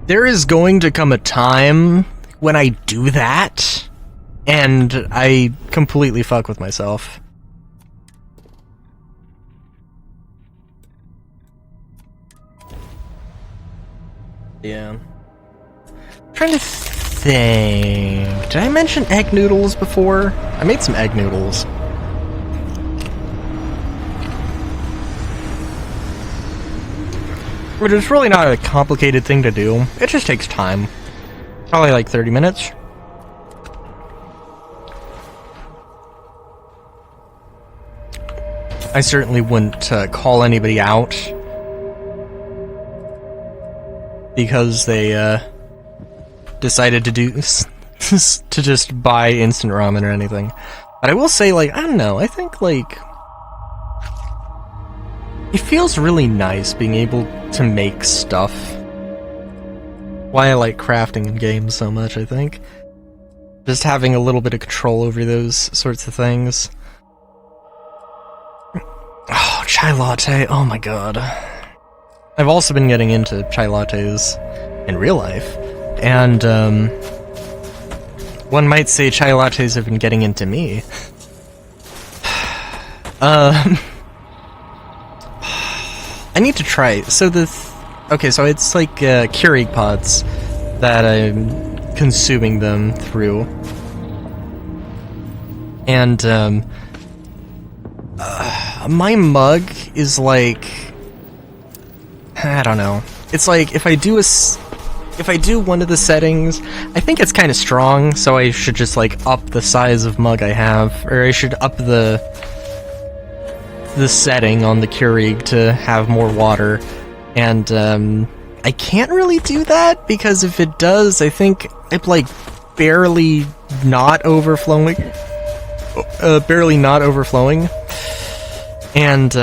There is going to come a time when I do that, and I completely fuck with myself. Yeah. I'm trying to think. Did I mention egg noodles before? I made some egg noodles. Which is really not a complicated thing to do. It just takes time. Probably like 30 minutes. I certainly wouldn't call anybody out because they decided to do to just buy instant ramen or anything. But I will say, like, I don't know, I think, like, it feels really nice being able to make stuff. Why I like crafting in games so much, I think. Just having a little bit of control over those sorts of things. Oh, chai latte, oh my god. I've also been getting into chai lattes in real life, and one might say chai lattes have been getting into me. I need to try. So okay, so it's like Keurig pods that I'm consuming them through, and my mug is like, I don't know. It's like if I do one of the settings, I think it's kind of strong, so I should just like up the size of mug I have, or I should up the setting on the Keurig to have more water, and I can't really do that because if it does, I think it's like barely not overflowing, and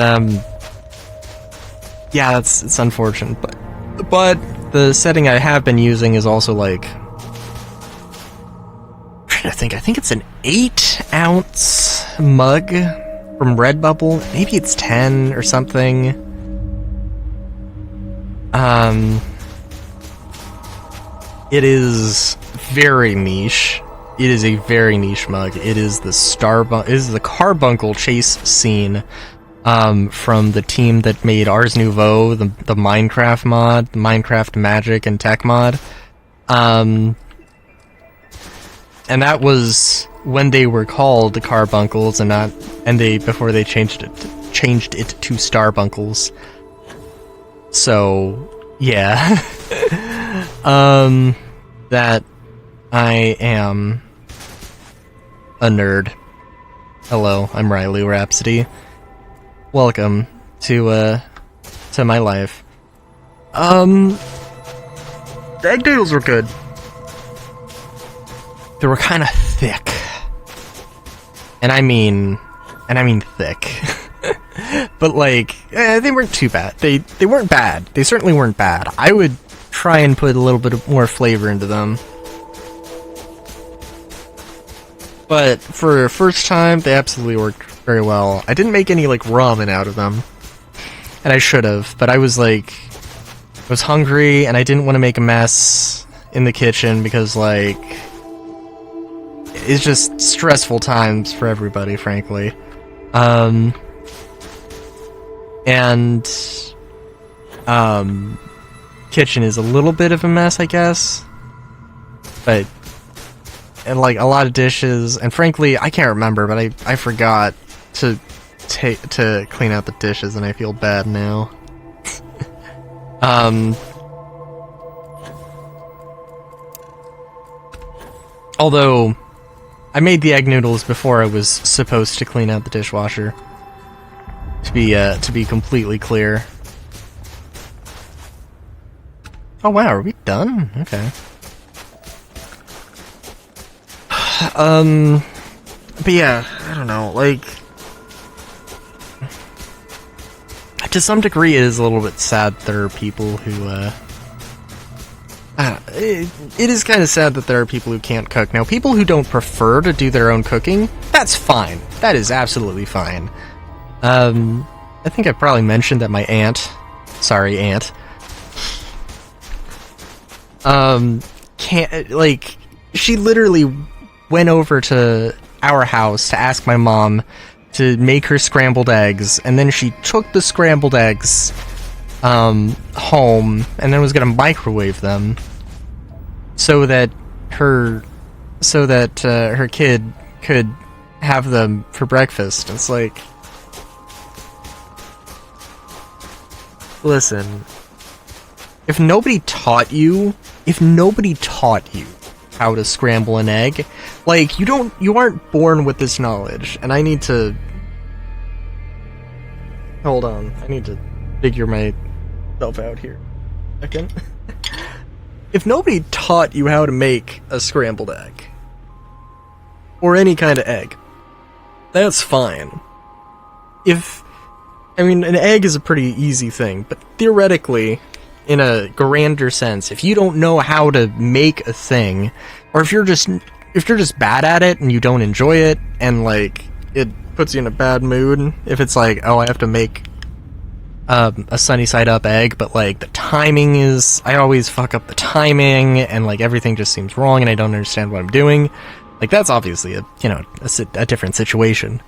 yeah, it's unfortunate, but the setting I have been using is also like, I think it's an 8-ounce mug from Redbubble. Maybe it's 10 or something. It is very niche. It is a very niche mug. It is the Carbuncle chase scene from the team that made Ars Nouveau, the Minecraft mod, the Minecraft Magic and Tech mod. And that was when they were called the Carbuncles before they changed it to Starbuncles. So yeah. That I am a nerd. Hello, I'm Riley Rhapsody. Welcome to my life. The egg noodles were good. They were kind of thick. And I mean thick. But like, they weren't too bad. They weren't bad. They certainly weren't bad. I would try and put a little bit more flavor into them. But for a first time, they absolutely worked very well. I didn't make any like ramen out of them. And I should have, but I was hungry and I didn't want to make a mess in the kitchen because like it's just stressful times for everybody, frankly. Kitchen is a little bit of a mess, I guess. And like a lot of dishes, and frankly, I can't remember, but I forgot to clean out the dishes, and I feel bad now. Although I made the egg noodles before I was supposed to clean out the dishwasher. To be completely clear. Oh wow, are we done? Okay. But yeah, I don't know, like, to some degree it is a little bit sad that there are people who, it is kind of sad that there are people who can't cook. Now, people who don't prefer to do their own cooking, that's fine. That is absolutely fine. I think I probably mentioned that my aunt, sorry aunt, can't, like, she literally went over to our house to ask my mom to make her scrambled eggs, and then she took the scrambled eggs home and then was gonna microwave them so that her kid could have them for breakfast. It's like, listen, if nobody taught you how to scramble an egg, like, you aren't born with this knowledge, and I need to... Hold on, I need to figure myself out here. Second. If nobody taught you how to make a scrambled egg, or any kind of egg, that's fine. I mean, an egg is a pretty easy thing, but theoretically, in a grander sense, if you don't know how to make a thing, or if you're just bad at it and you don't enjoy it, and like it puts you in a bad mood, if it's like, oh, I have to make a sunny side up egg, but like the timing is, I always fuck up the timing, and like everything just seems wrong, and I don't understand what I'm doing. Like, that's obviously a different situation.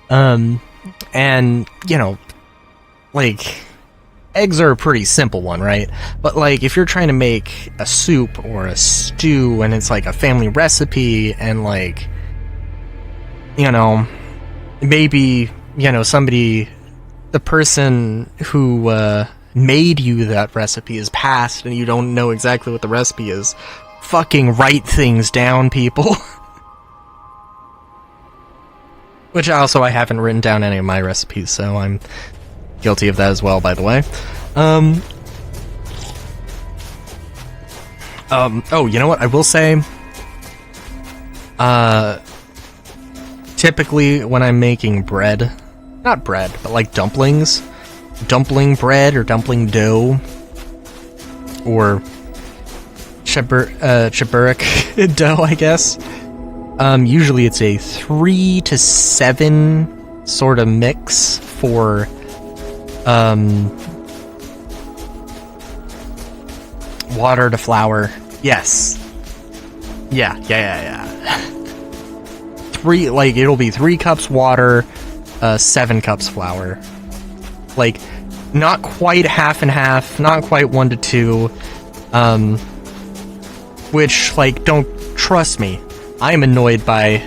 And like, eggs are a pretty simple one, right? But like, if you're trying to make a soup or a stew and it's like a family recipe, and like, maybe, somebody, the person who made you that recipe is passed and you don't know exactly what the recipe is, fucking write things down, people. Which also, I haven't written down any of my recipes, so I'm guilty of that as well, by the way. Oh, you know what? I will say, typically when I'm making bread, not bread, but like dumplings, dumpling bread or dumpling dough, or chiburic dough, I guess. Usually it's a 3 to 7 sort of mix for, water to flour. Yes. Yeah. 3, like, it'll be 3 cups water, 7 cups flour. Like, not quite half and half, not quite 1 to 2, which, like, don't trust me. I'm annoyed by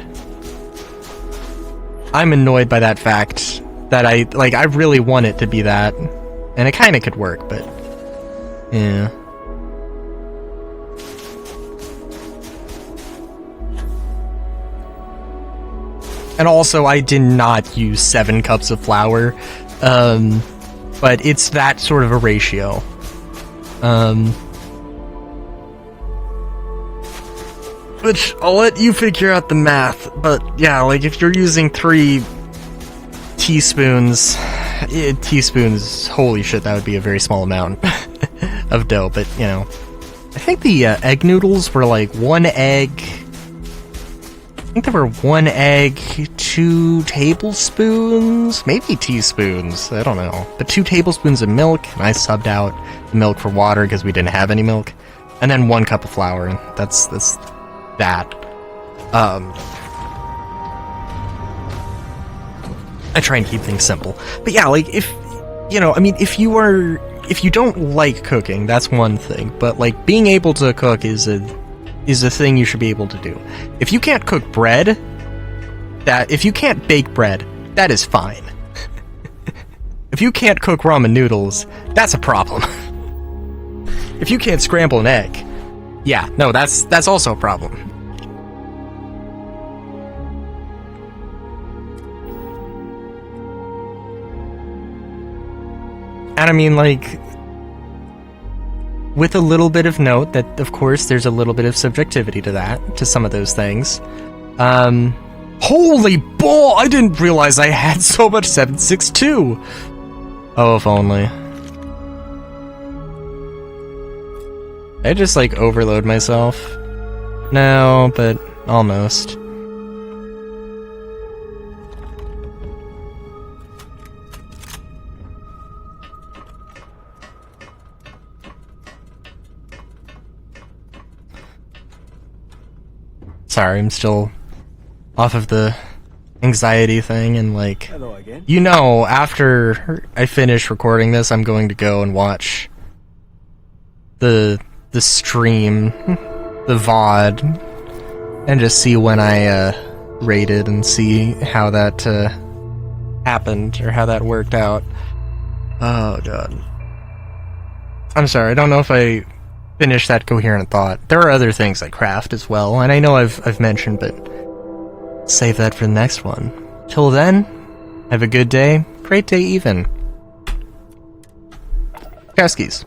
that fact that I really want it to be that, and it kind of could work, but yeah. And also, I did not use 7 cups of flour, but it's that sort of a ratio. Which, I'll let you figure out the math, but yeah, like, if you're using 3 teaspoons, holy shit, that would be a very small amount of dough, but, I think the egg noodles were like 1 egg, I think they were 1 egg, 2 tablespoons, maybe teaspoons, I don't know, but 2 tablespoons of milk, and I subbed out the milk for water because we didn't have any milk, and then 1 cup of flour, and that's that. I try and keep things simple. But yeah, like, if you don't like cooking, that's one thing, but like, being able to cook is a thing you should be able to do. If you can't cook bread, if you can't bake bread, that is fine. If you can't cook ramen noodles, that's a problem. If you can't scramble an egg, yeah, no, that's also a problem. And I mean, like, with a little bit of note that, of course, there's a little bit of subjectivity to that, to some of those things. Holy bull! I didn't realize I had so much 762! Oh, if only. I just, like, overload myself? No, but almost. sorry, I'm still off of the anxiety thing, and like, Hello again. you know, after I finish recording this, I'm going to go and watch the stream, the VOD, and just see when I rated and see how that happened or how that worked out. Oh god. I'm sorry, I don't know if I finished that coherent thought. There are other things I craft as well, and I know I've mentioned, but save that for the next one. Till then, have a good day. Great day even. Kaskis.